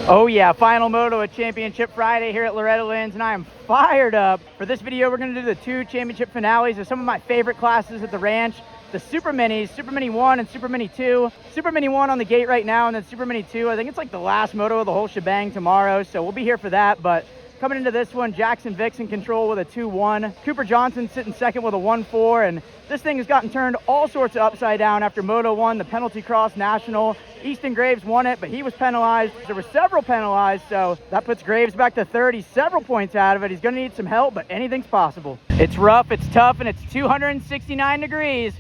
Oh yeah, final moto at Championship Friday here at Loretta, Lynn's, and I am fired up. For this video, we're gonna do the 2 championship finales of some of my favorite classes at the ranch. The Superminis, Supermini 1 and Supermini 2. Supermini 1 on the gate right now, and then Supermini 2, I think it's like the last moto of the whole shebang tomorrow, so we'll be here for that. But coming into this one, Jackson Vic's in control with a 2-1. Cooper Johnson sitting second with a 1-4, and this thing has gotten turned all sorts of upside down after Moto 1, the penalty cross national. Easton Graves won it, but he was penalized. There were several penalized, so that puts Graves back to 30, several points out of it. He's gonna need some help, but anything's possible. It's rough, it's tough, and it's 269 degrees,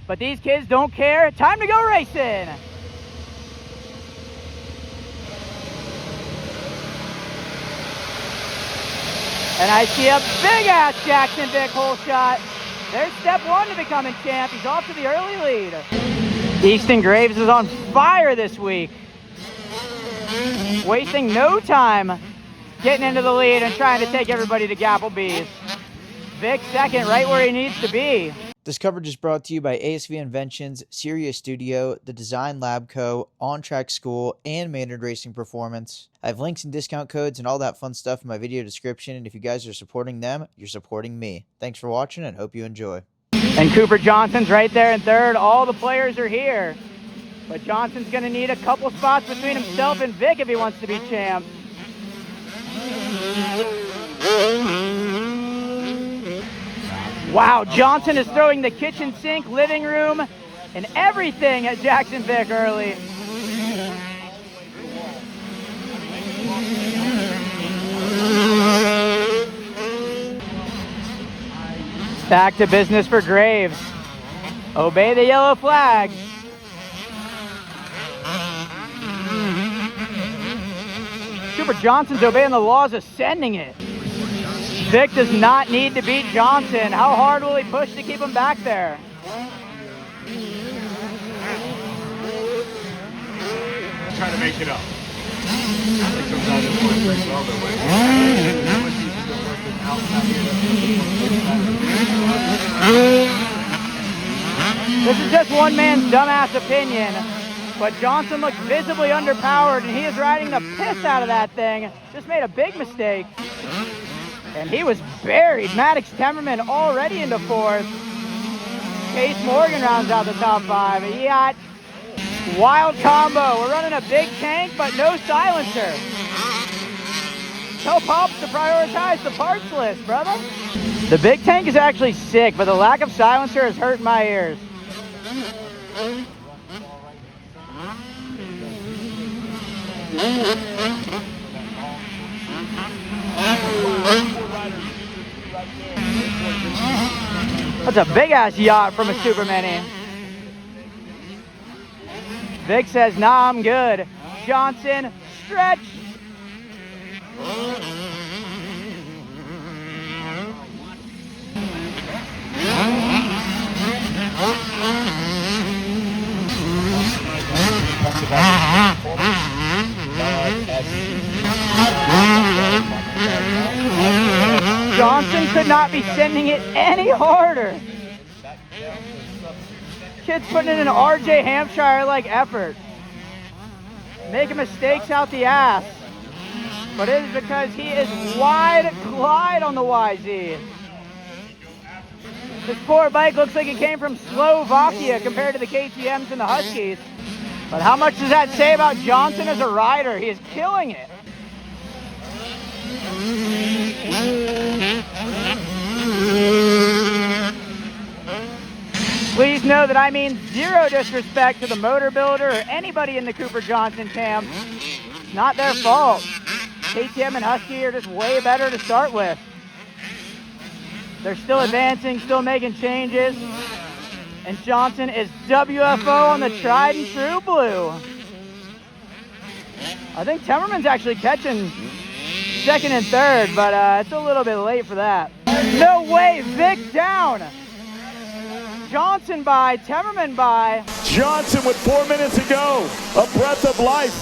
but these kids don't care. Time to go racing. And I see a big-ass Jackson Vic hole shot. There's step 1 to becoming champ. He's off to the early lead. Easton Graves is on fire this week. Wasting no time getting into the lead and trying to take everybody to Gapplebee's. Vic second, right where he needs to be. This coverage is brought to you by ASV Inventions, Sirius Studio, The Design Lab Co., On Track School, and Maynard Racing Performance. I have links and discount codes and all that fun stuff in my video description, and if you guys are supporting them, you're supporting me. Thanks for watching and hope you enjoy. And Cooper Johnson's right there in third. All the players are here. But Johnson's going to need a couple spots between himself and Vic if he wants to be champ. Wow, Johnson is throwing the kitchen sink, living room, and everything at Jackson Vic early. Back to business for Graves. Obey the yellow flag. Cooper Johnson's obeying the laws of sending it. Vic does not need to beat Johnson. How hard will he push to keep him back there? Try to make it up. This is just one man's dumbass opinion, but Johnson looks visibly underpowered, and he is riding the piss out of that thing. Just made a big mistake. And he was buried. Maddox Temmerman already into 4th. Case Morgan rounds out the top 5. A yacht. Wild combo. We're running a big tank, but no silencer. Tell Pops to prioritize the parts list, brother. The big tank is actually sick, but the lack of silencer is hurting my ears. That's a big-ass yacht from a Supermini. Vic says, nah, I'm good. Johnson, stretch. Johnson could not be sending it any harder. Kid's putting in an RJ Hampshire-like effort. Making mistakes out the ass. But it is because he is wide glide on the YZ. This poor bike looks like it came from Slovakia compared to the KTMs and the Huskies. But how much does that say about Johnson as a rider? He is killing it. Please know that I mean zero disrespect to the motor builder or anybody in the Cooper Johnson camp. It's not their fault. KTM and Husky are just way better to start with. They're still advancing, still making changes. And Johnson is WFO on the tried and true blue. I think Temmerman's actually catching second and third, but it's a little bit late for that. No way, Vic down. Johnson by, Temmerman by. Johnson with 4 minutes to go. A breath of life.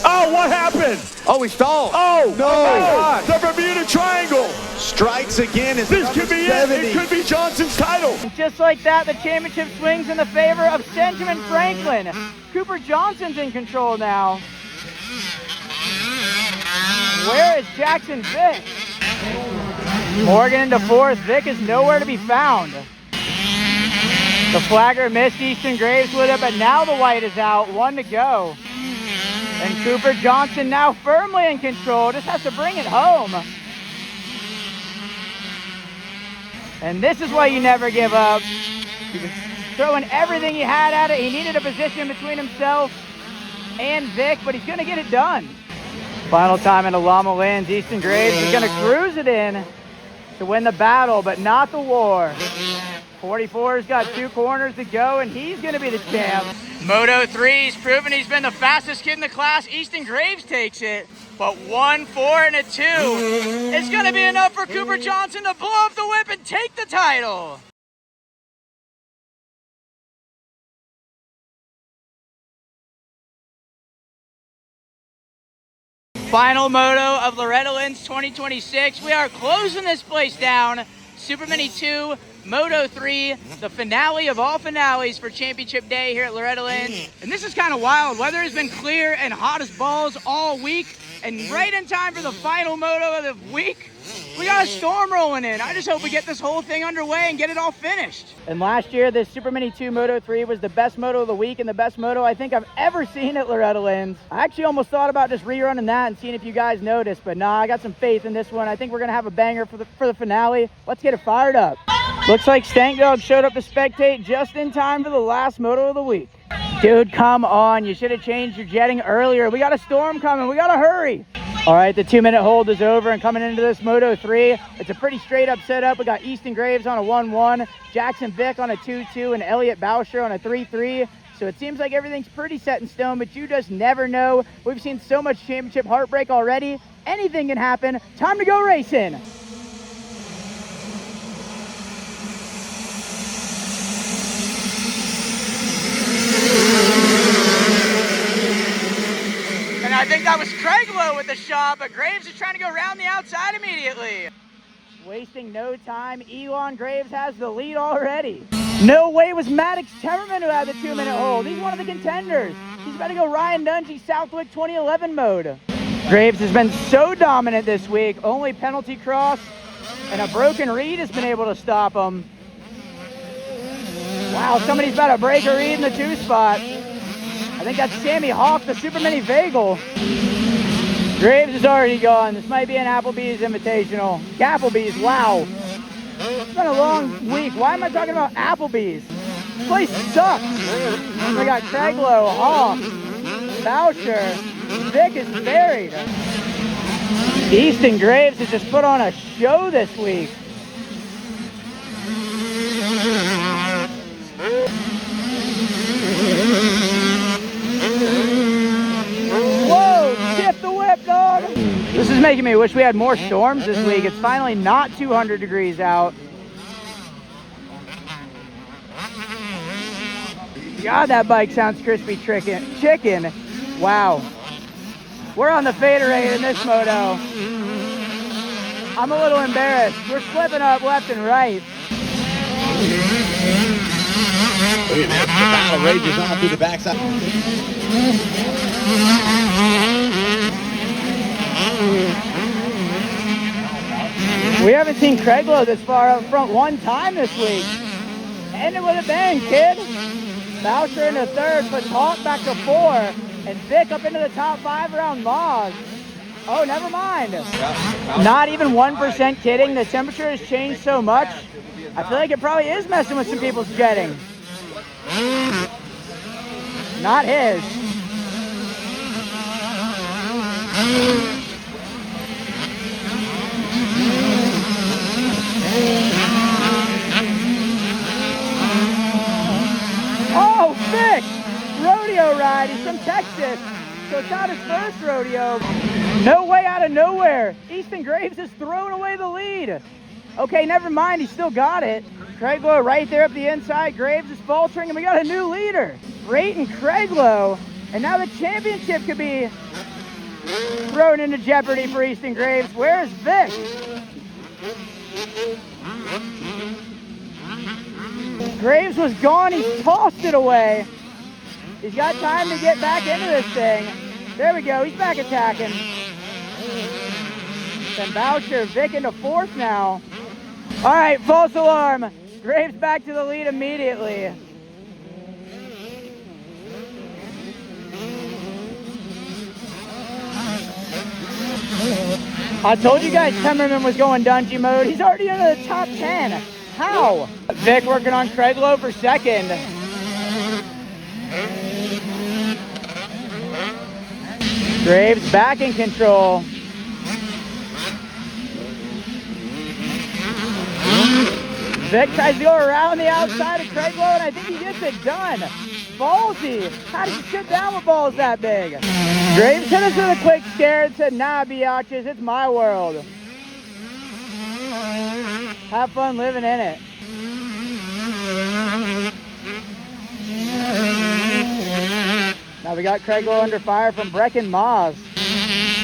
Oh, what happened? Oh, he stalled. Oh, no. Oh my God. The Bermuda Triangle. Strikes again. This could be 70. It. It could be Johnson's title. And just like that, the championship swings in the favor of Benjamin Franklin. Cooper Johnson's in control now. it's Jackson Vick. Morgan into fourth. Vick is nowhere to be found. The flagger missed Easton Graves with it, but now the white is out. 1 to go. And Cooper Johnson now firmly in control. Just has to bring it home. And this is why you never give up. He was throwing everything he had at it. He needed a position between himself and Vic, but he's going to get it done. Final time into Llama Lynn's. Easton Graves is going to cruise it in to win the battle, but not the war. 44's got 2 corners to go, and he's going to be the champ. Moto 3's proven he's been the fastest kid in the class. Easton Graves takes it, but 1, 4, and a 2 is going to be enough for Cooper Johnson to blow up the whip and take the title. Final moto of Loretta Lynn's 2026. We are closing this place down. Supermini 2, Moto 3, the finale of all finales for Championship Day here at Loretta Lynn's. And this is kind of wild. Weather has been clear and hot as balls all week. And right in time for the final moto of the week, we got a storm rolling in. I just hope we get this whole thing underway and get it all finished. And last year, this Supermini 2 Moto 3 was the best moto of the week and the best moto I think I've ever seen at Loretta Lynn's. I actually almost thought about just rerunning that and seeing if you guys noticed, but nah, I got some faith in this one. I think we're gonna have a banger for the finale. Let's get it fired up. Looks like Stank Dog showed up to spectate just in time for the last moto of the week. Dude, come on. You should have changed your jetting earlier. We got a storm coming. We got to hurry. All right, the 2-minute hold is over, and coming into this Moto 3, it's a pretty straight up setup. We got Easton Graves on a 1-1, Jackson Vick on a 2-2, and Elliott Boucher on a 3-3. So it seems like everything's pretty set in stone, but you just never know. We've seen so much championship heartbreak already. Anything can happen. Time to go racing. I think that was Craig Lowe with the shot, but Graves is trying to go around the outside immediately. Wasting no time, Elon Graves has the lead already. No way it was Maddox Temmerman who had the 2-minute hold. He's one of the contenders. He's about to go Ryan Dungey Southwick 2011 mode. Graves has been so dominant this week. Only penalty cross and a broken reed has been able to stop him. Wow, somebody's about to break a reed in the 2 spot. I think that's Sammy Hawk, the Supermini Vagel. Graves is already gone. This might be an Applebee's Invitational. Applebee's, wow. It's been a long week. Why am I talking about Applebee's? This place sucks. We got Craig Lowe, Hawk, Boucher. Vic is buried. Easton Graves has just put on a show this week. Whoa, shift the whip, dog. This is making me wish we had more storms this week. It's finally not 200 degrees out. God, that bike sounds crispy chicken. Wow. We're on the faderade in this moto. I'm a little embarrassed. We're slipping up left and right. The battle rages on through the backside. We haven't seen Craig Lowe this far up front one time this week. Ended with a bang, kid. Boucher into third, puts Hawk back to 4, and Vic up into the top 5 around Moz. Oh, never mind. Not even 1% kidding. The temperature has changed so much. I feel like it probably is messing with some people's jetting. Not his. Oh, Vic! Rodeo ride. He's from Texas, so it's not his first rodeo. No way out of nowhere. Easton Graves has thrown away the lead. Okay, never mind. He still got it. Craig Lowe right there up the inside. Graves is faltering, and we got a new leader. Brayton Craig Lowe. And now the championship could be thrown into jeopardy for Easton Graves. Where's Vic? Graves was gone. He tossed it away. He's got time to get back into this thing. There we go. He's back attacking. Then Boucher, Vic into fourth now. All right, false alarm. Graves back to the lead immediately. I told you guys Temmerman was going Dungey mode. He's already into the top 10. How? Vic working on Craiglow for second. Graves back in control. Vic tries to go around the outside of Craiglow, and I think he gets it done. Ballsy. How did you sit down with balls that big? Graves hit us with a quick scare and said, nah, biatches, it's my world. Have fun living in it. Now we got Craiglow under fire from Brecken Moss.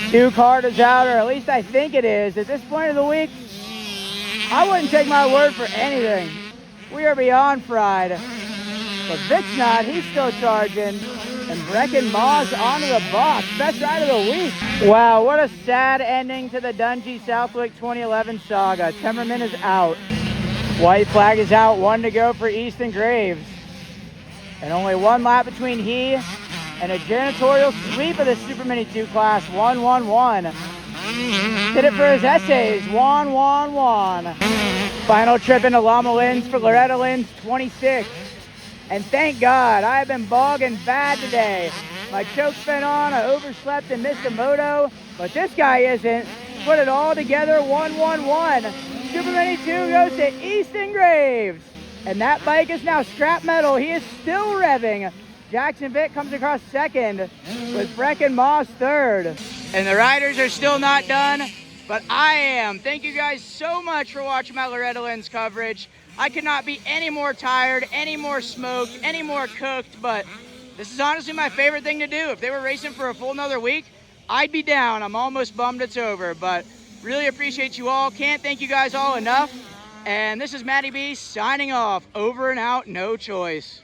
2 card is out, or at least I think it is. At this point of the week, I wouldn't take my word for anything. We are beyond fried. But Vic's not, he's still charging. And Brecken Moss onto the box. Best ride of the week. Wow, what a sad ending to the Dungey Southwick 2011 saga. Temmerman is out. White flag is out, 1 to go for Easton Graves. And only 1 lap between he and a janitorial sweep of the Supermini 2 class, 1-1-1. Did it for his essays, 1-1-1. Final trip into Llama Lynn's for Loretta Lynn's 26. And thank God, I have been bogging bad today. My choke's been on, I overslept and missed a moto, but this guy isn't. Put it all together, 1-1-1. Supermini 2 goes to Easton Graves. And that bike is now scrap metal. He is still revving. Jackson Vick comes across second with Brecken Moss third. And the riders are still not done, but I am. Thank you guys so much for watching my Loretta Lynn's coverage. I could not be any more tired, any more smoked, any more cooked, but this is honestly my favorite thing to do. If they were racing for a full another week, I'd be down. I'm almost bummed it's over, but really appreciate you all. Can't thank you guys all enough. And this is Matty B signing off. Over and out, no choice.